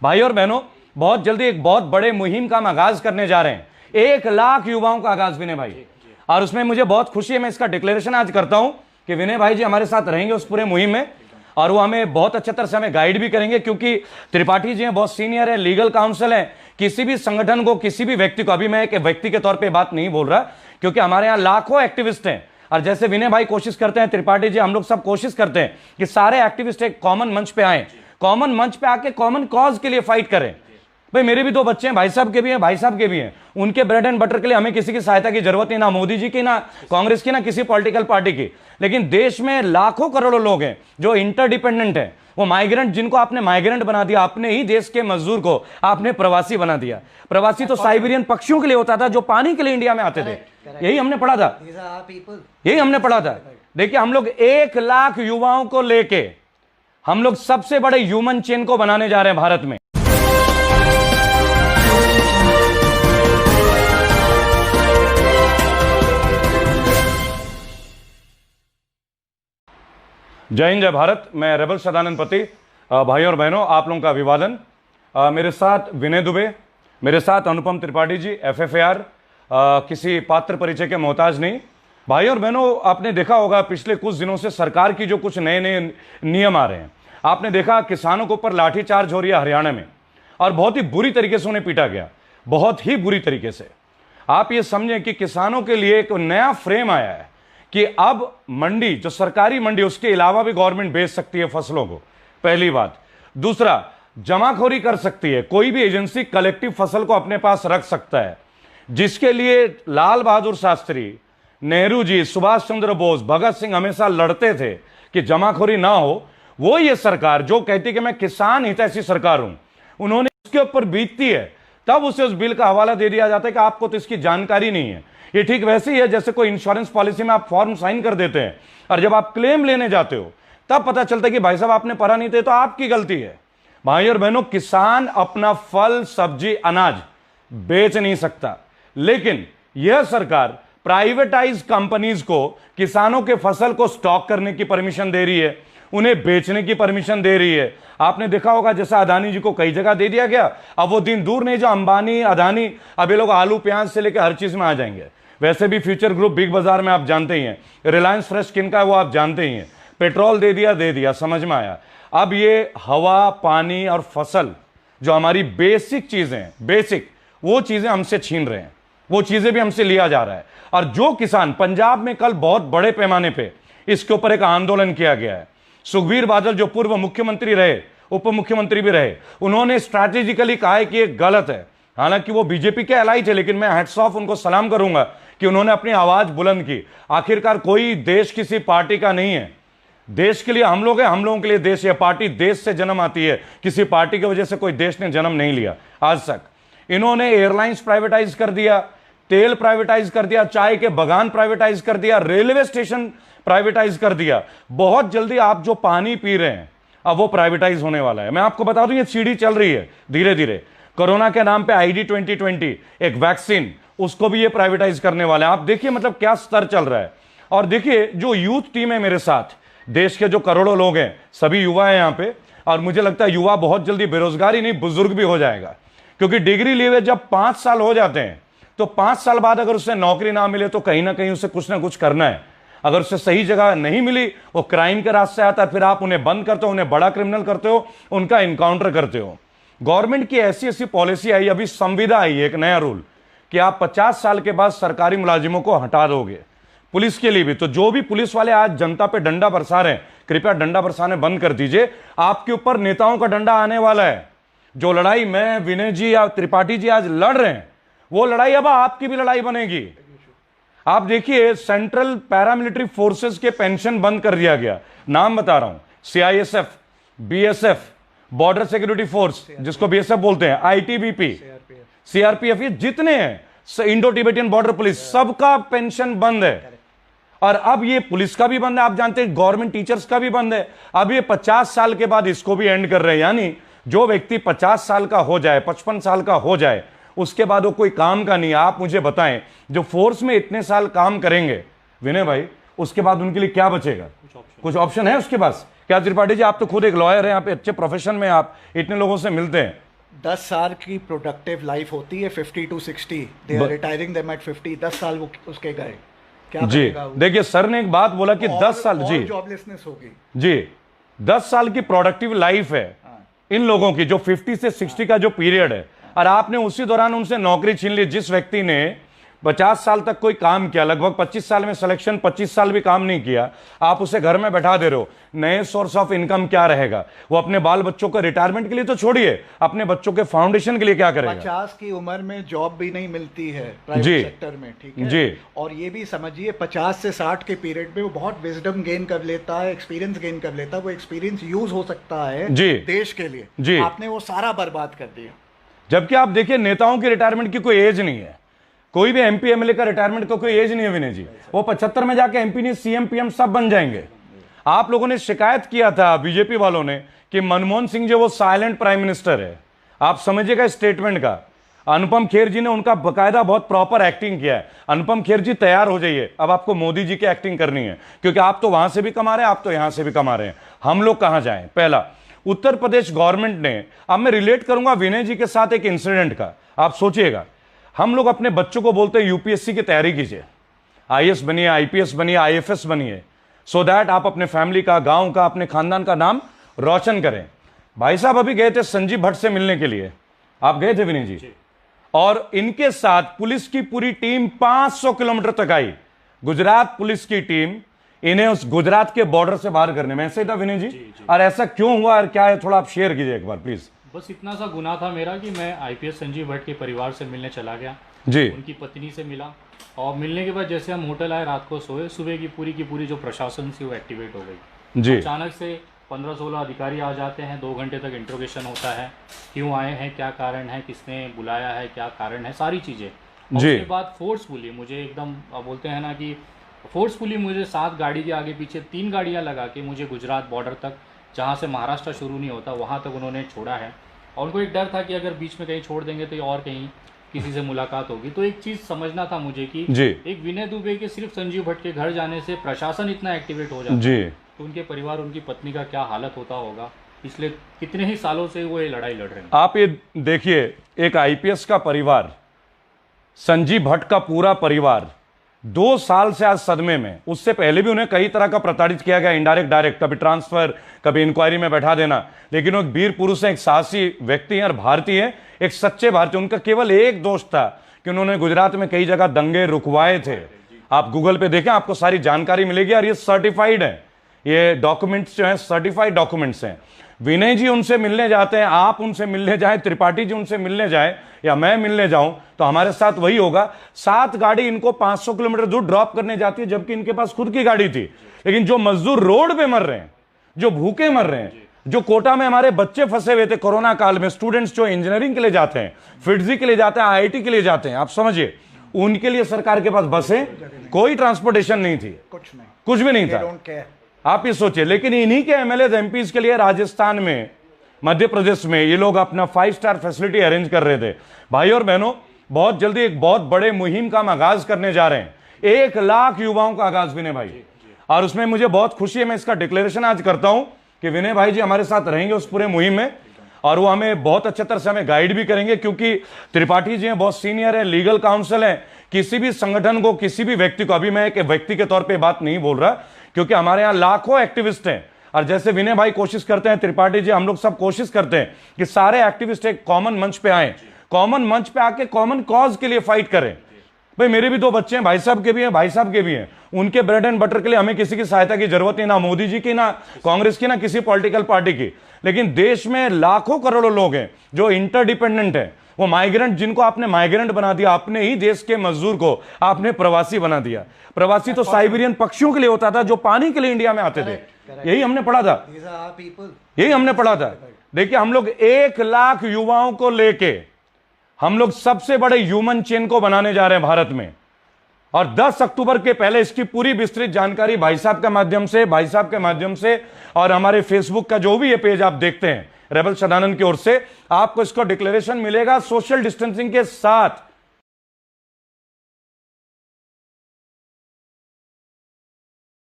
भाई और बहनों, बहुत जल्दी एक बहुत बड़े मुहिम का हम आगाज करने जा रहे हैं। 1 लाख युवाओं का आगाज विनय भाई, और उसमें मुझे बहुत खुशी है। मैं इसका डिक्लेरेशन आज करता हूं कि विनय भाई जी हमारे साथ रहेंगे उस पूरे मुहिम में, और वो हमें बहुत अच्छे तरह से हमें गाइड भी करेंगे, क्योंकि त्रिपाठी जी हैं, बहुत सीनियर है, लीगल काउंसिल है। किसी भी संगठन को, किसी भी व्यक्ति को, अभी मैं एक व्यक्ति के तौर पे बात नहीं बोल रहा, क्योंकि हमारे यहाँ लाखों एक्टिविस्ट हैं, और जैसे विनय भाई कोशिश करते हैं, त्रिपाठी जी, हम लोग सब कोशिश करते हैं कि सारे एक्टिविस्ट एक कॉमन मंच पे आए, कॉमन मंच पे आके कॉमन कॉज के लिए फाइट करें। भाई मेरे भी 2 बच्चे हैं, भाई साहब के भी हैं, भाई साहब के भी हैं, उनके ब्रेड एंड बटर के लिए हमें किसी की सहायता की जरूरत नहीं, ना मोदी जी की, ना कांग्रेस की, ना किसी पॉलिटिकल पार्टी की। लेकिन देश में लाखों करोड़ों लोग हैं जो इंटरडिपेंडेंट हैं, वो माइग्रेंट, जिनको आपने माइग्रेंट बना दिया, अपने ही देश के मजदूर को आपने प्रवासी बना दिया। प्रवासी तो साइबेरियन पक्षियों के लिए होता था जो पानी के लिए इंडिया में आते थे, यही हमने पढ़ा था, यही हमने पढ़ा था। देखिए, हम लोग 1 लाख युवाओं को लेके हम लोग सबसे बड़े ह्यूमन चेन को बनाने जा रहे हैं भारत में। जय हिंद, जय भारत। मैं रेबल सदानंद पति। भाई और बहनों, आप लोगों का अभिवादन। मेरे साथ विनय दुबे, मेरे साथ अनुपम त्रिपाठी जी, FFAR, किसी पात्र परिचय के मोहताज नहीं। भाई और बहनों, आपने देखा होगा पिछले कुछ दिनों से सरकार की जो कुछ नए नए नियम आ रहे हैं। आपने देखा किसानों के ऊपर लाठीचार्ज हो रही है हरियाणा में, और बहुत ही बुरी तरीके से उन्हें पीटा गया, बहुत ही बुरी तरीके से। आप ये समझें कि किसानों के लिए एक नया फ्रेम आया है कि अब मंडी, जो सरकारी मंडी, उसके अलावा भी गवर्नमेंट बेच सकती है फसलों को, पहली बात। दूसरा, जमाखोरी कर सकती है, कोई भी एजेंसी कलेक्टिव फसल को अपने पास रख सकता है, जिसके लिए लाल बहादुर शास्त्री, नेहरू जी, सुभाष चंद्र बोस, भगत सिंह हमेशा लड़ते थे कि जमाखोरी ना हो। वो ये सरकार जो कहती कि मैं किसान हितैषी सरकार हूं, उन्होंने उसके ऊपर बीतती है, तब उसे उस बिल का हवाला दे दिया जाता है कि आपको तो इसकी जानकारी नहीं है। ये ठीक वैसे ही है जैसे कोई इंश्योरेंस पॉलिसी में आप फॉर्म साइन कर देते हैं, और जब आप क्लेम लेने जाते हो तब पता चलता है कि भाई साहब आपने पढ़ा नहीं थे, तो आपकी गलती है। भाई और बहनों, किसान अपना फल, सब्जी, अनाज बेच नहीं सकता, लेकिन यह सरकार प्राइवेटाइज कंपनीज को किसानों के फसल को स्टॉक करने की परमिशन दे रही है, उन्हें बेचने की परमिशन दे रही है। आपने देखा होगा जैसा अदानी जी को कई जगह दे दिया गया, अब वो दिन दूर नहीं जो अंबानी, अदानी, अब ये लोग आलू प्याज से लेकर हर चीज में आ जाएंगे। वैसे भी फ्यूचर ग्रुप बिग बाजार में आप जानते ही हैं, रिलायंस फ्रेश किनका है वो आप जानते ही हैं। पेट्रोल दे दिया, समझ में आया। अब ये हवा, पानी और फसल, जो हमारी बेसिक चीजें हैं, बेसिक वो चीजें हमसे छीन रहे हैं, वो चीजें भी हमसे लिया जा रहा है। और जो किसान, पंजाब में कल बहुत बड़े पैमाने पे इसके ऊपर एक आंदोलन किया गया है। सुखबीर बादल, जो पूर्व मुख्यमंत्री रहे, उप मुख्यमंत्री भी रहे, उन्होंने स्ट्रैटेजिकली कहा है कि ये गलत है। हालांकि वो बीजेपी के एलाई थे, लेकिन मैं हैट्स ऑफ उनको सलाम करूंगा कि उन्होंने अपनी आवाज बुलंद की। आखिरकार कोई देश किसी पार्टी का नहीं है, देश के लिए हम लोग हैं, हम लोगों के लिए देश है। पार्टी देश से जन्म आती है, किसी पार्टी की वजह से कोई देश ने जन्म नहीं लिया आज तक। इन्होंने एयरलाइंस प्राइवेटाइज कर दिया, तेल प्राइवेटाइज कर दिया, चाय के बागान प्राइवेटाइज कर दिया, रेलवे स्टेशन प्राइवेटाइज कर दिया। बहुत जल्दी आप जो पानी पी रहे हैं अब वो प्राइवेटाइज होने वाला है। मैं आपको बता दूं, ये सीढ़ी चल रही है धीरे धीरे। कोरोना के नाम पे ID 2020 एक वैक्सीन, उसको भी ये प्राइवेटाइज करने वाले हैं। आप देखिए मतलब क्या स्तर चल रहा है। और देखिए, जो यूथ टीम है मेरे साथ, देश के जो करोड़ों लोग हैं, सभी युवा हैं यहां पे, और मुझे लगता है युवा बहुत जल्दी बेरोजगारी नहीं, बुजुर्ग भी हो जाएगा, क्योंकि डिग्री लिए हुए जब 5 साल हो जाते हैं, तो 5 साल बाद अगर उसे नौकरी ना मिले तो कहीं ना कहीं उसे कुछ ना कुछ करना है। अगर उसे सही जगह नहीं मिली, वो क्राइम के रास्ते आता है, फिर आप उन्हें बंद करते हो, उन्हें बड़ा क्रिमिनल करते हो, उनका इनकाउंटर करते हो। गवर्नमेंट की ऐसी ऐसी पॉलिसी आई, अभी संविदा आई, एक नया रूल कि आप 50 साल के बाद सरकारी मुलाजिमों को हटा दोगे, पुलिस के लिए भी। तो जो भी पुलिस वाले आज जनता पे डंडा बरसा रहे हैं, कृपया डंडा बरसाने बंद कर दीजिए। आपके ऊपर नेताओं का डंडा आने वाला है। जो लड़ाई मैं, विनय जी या त्रिपाठी जी आज लड़ रहे हैं, वो लड़ाई अब आपकी भी लड़ाई बनेगी। आप देखिए, सेंट्रल पैरामिलिट्री फोर्सेस के पेंशन बंद कर दिया गया। नाम बता रहा हूं, CISF, BSF, border security force जिसको BSF बोलते हैं, ITBP, CRPF, ये जितने हैं, इंडो टिबेटियन बॉर्डर पुलिस, सबका पेंशन बंद है। और अब ये पुलिस का भी बंद है, आप जानते हैं गवर्नमेंट टीचर्स का भी बंद है। अब ये 50 साल के बाद इसको भी एंड कर रहे हैं। यानी जो व्यक्ति 50 साल का हो जाए, 55 साल का हो जाए, उसके बाद वो कोई काम का नहीं है। आप मुझे बताएं, जो फोर्स में इतने साल काम करेंगे विनय भाई, उसके बाद उनके लिए क्या बचेगा? कुछ ऑप्शन है उसके पास? क्या त्रिपाठी जी, आप तो खुद एक लॉयर हैं, आप अच्छे प्रोफेशन में, आप इतने लोगों से मिलते हैं, 10 साल की प्रोडक्टिव लाइफ होती है, 50 to 60, they are retiring them at 50। 10 साल वो उसके गए, क्या जी करेगा वो? देखिए सर ने एक बात बोला कि 10 साल जी जॉबलेसनेस होगी जी 10 साल की प्रोडक्टिव लाइफ है इन लोगों की, जो 50 से 60 का जो पीरियड है, और आपने उसी दौरान उनसे नौकरी छीन ली। जिस व्यक्ति ने 50 साल तक कोई काम किया, लगभग 25 साल में सिलेक्शन, 25 साल भी काम नहीं किया, आप उसे घर में बैठा दे रहे हो। नए सोर्स ऑफ इनकम क्या रहेगा? वो अपने बाल बच्चों को रिटायरमेंट के लिए तो छोड़िए, अपने बच्चों के फाउंडेशन के लिए क्या करेगा? 50 की उम्र में जॉब भी नहीं मिलती है प्राइवेट सेक्टर में, ठीक है जी। और ये भी समझिए 50 से 60 के पीरियड में वो बहुत विजडम गेन कर लेता है, एक्सपीरियंस गेन कर लेता है। वो एक्सपीरियंस यूज हो सकता है जी देश के लिए। जी। आपने वो सारा बर्बाद कर दिया। जबकि आप देखिए नेताओं की रिटायरमेंट की कोई एज नहीं है, कोई भी एमपी एमएलए का रिटायरमेंट का कोई एज नहीं है विनय जी। वो 75 में जाके एमपी नहीं, सीएम पीएम सब बन जाएंगे। आप लोगों ने शिकायत किया था, बीजेपी वालों ने, कि मनमोहन सिंह जो वो साइलेंट प्राइम मिनिस्टर है। आप समझिएगा स्टेटमेंट का। अनुपम खेर जी ने उनका बकायदा बहुत प्रॉपर एक्टिंग किया है। अनुपम खेर जी तैयार हो जाइए, अब आपको मोदी जी की एक्टिंग करनी है, क्योंकि आप तो वहां से भी कमा रहे हैं, आप तो यहां से भी कमा रहे हैं। हम लोग कहां जाएं? पहला, उत्तर प्रदेश गवर्नमेंट ने, अब मैं रिलेट करूंगा विनय जी के साथ एक इंसिडेंट का, आप सोचिएगा। हम लोग अपने बच्चों को बोलते हैं यूपीएससी की तैयारी कीजिए, आईएएस बनिए, आईपीएस बनिए, आईएफएस बनिए, सो दैट आप अपने फैमिली का, गांव का, अपने खानदान का नाम रोशन करें। भाई साहब अभी गए थे संजीव भट्ट से मिलने के लिए, आप गए थे विनय जी? और इनके साथ पुलिस की पूरी टीम 500 किलोमीटर तक आई, गुजरात पुलिस की टीम, इन्हें उस गुजरात के बॉर्डर से बाहर करने में। ऐसे ही था विनय जी? और ऐसा क्यों हुआ और क्या है, थोड़ा आप शेयर कीजिए एक बार प्लीज। बस इतना सा गुनाह था मेरा कि मैं आईपीएस संजीव भट्ट के परिवार से मिलने चला गया जी। उनकी पत्नी से मिला, और मिलने के बाद जैसे हम होटल आए, रात को सोए, सुबह की पूरी जो प्रशासन थी वो एक्टिवेट हो गई जी। अचानक से 15-16 अधिकारी आ जाते हैं, 2 घंटे तक इंट्रोगेशन होता है, क्यों आए हैं, क्या कारण है, किसने बुलाया है, क्या कारण है, सारी चीज़ें। उसके बाद फोर्सफुली मुझे एकदम बोलते हैं ना कि फोर्सफुली मुझे 7 गाड़ी के आगे पीछे 3 गाड़ियाँ लगा के मुझे गुजरात बॉर्डर तक, जहाँ से महाराष्ट्र शुरू नहीं होता, वहाँ तक उन्होंने छोड़ा है। और उनको एक डर था कि अगर बीच में कहीं छोड़ देंगे तो और कहीं किसी से मुलाकात होगी। तो एक चीज़ समझना था मुझे कि एक विनय दुबे के सिर्फ संजीव भट्ट के घर जाने से प्रशासन इतना एक्टिवेट हो जाता है, तो उनके परिवार, उनकी पत्नी का क्या हालत होता होगा। पिछले कितने ही सालों से वो ये लड़ाई लड़ रहे हैं। आप ये देखिए, एक आईपीएस का परिवार, संजीव भट्ट का पूरा परिवार 2 साल से आज सदमे में। उससे पहले भी उन्हें कई तरह का प्रताड़ित किया गया, इनडायरेक्ट, डायरेक्ट, कभी ट्रांसफर, कभी इंक्वायरी में बैठा देना। लेकिन वो एक वीर पुरुष है, एक साहसी व्यक्ति है और भारतीय है, एक सच्चे भारतीय। उनका केवल एक दोष था कि उन्होंने गुजरात में कई जगह दंगे रुकवाए थे। आप गूगल पे देखें, आपको सारी जानकारी मिलेगी, और ये सर्टिफाइड है, ये डॉक्यूमेंट्स जो है सर्टिफाइड डॉक्यूमेंट्स हैं। विनय जी उनसे मिलने जाते हैं, आप उनसे मिलने जाए, त्रिपाठी जी उनसे मिलने जाए, या मैं मिलने जाऊं, तो हमारे साथ वही होगा। 7 गाड़ी इनको 500 किलोमीटर दूर ड्रॉप करने जाती है, जबकि इनके पास खुद की गाड़ी थी। लेकिन जो मजदूर रोड पे मर रहे हैं, जो भूखे मर रहे हैं, जो कोटा में हमारे बच्चे फंसे हुए थे कोरोना काल में, स्टूडेंट्स जो इंजीनियरिंग के लिए जाते हैं, फिटजी के लिए जाते हैं, आईआईटी के लिए जाते हैं, आप समझिए, उनके लिए सरकार के पास बसें, कोई ट्रांसपोर्टेशन नहीं थी, कुछ भी नहीं था। आप ये सोचिए। लेकिन इन्हीं के एमएलए एमपीज के लिए राजस्थान में, मध्य प्रदेश में ये लोग अपना 5 स्टार फैसिलिटी अरेंज कर रहे थे। भाई और बहनों, बहुत जल्दी एक बहुत बड़े मुहिम का हम आगाज करने जा रहे हैं, 1 लाख युवाओं का आगाज विनय भाई। और उसमें मुझे बहुत खुशी है, मैं इसका डिक्लेरेशन आज करता हूं कि विनय भाई जी हमारे साथ रहेंगे उस पूरे मुहिम में, और वो हमें बहुत अच्छे तरह से हमें गाइड भी करेंगे, क्योंकि त्रिपाठी जी हैं, बहुत सीनियर है, लीगल काउंसिल है। किसी भी संगठन को, किसी भी व्यक्ति को, अभी मैं एक व्यक्ति के तौर पे बात नहीं बोल रहा, क्योंकि हमारे यहां लाखों एक्टिविस्ट हैं, और जैसे विनय भाई कोशिश करते हैं, त्रिपाठी जी, हम लोग सब कोशिश करते हैं कि सारे एक्टिविस्ट एक कॉमन मंच पे आए, कॉमन मंच पे आके कॉमन कॉज के लिए फाइट करें। भाई मेरे भी 2 बच्चे हैं, भाई साहब के भी हैं, भाई साहब के भी हैं, उनके ब्रेड एंड बटर के लिए हमें किसी की सहायता की जरूरत नहीं, ना मोदी जी की, ना कांग्रेस की, ना किसी पॉलिटिकल पार्टी की। लेकिन देश में लाखों करोड़ों लोग हैं जो इंटरडिपेंडेंट हैं। वो माइग्रेंट, जिनको आपने माइग्रेंट बना दिया, अपने ही देश के मजदूर को आपने प्रवासी बना दिया। प्रवासी तो साइबेरियन पक्षियों के लिए होता था जो पानी के लिए इंडिया में आते थे, यही हमने पढ़ा था, यही हमने पढ़ा था। देखिए, हम लोग 1 लाख युवाओं को लेके हम लोग सबसे बड़े ह्यूमन चेन को बनाने जा रहे हैं भारत में, और 10 अक्टूबर के पहले इसकी पूरी विस्तृत जानकारी भाई साहब के माध्यम से, और हमारे फेसबुक का जो भी ये पेज आप देखते हैं रेबल सदानंद की ओर से, आपको इसको डिक्लेरेशन मिलेगा सोशल डिस्टेंसिंग के साथ।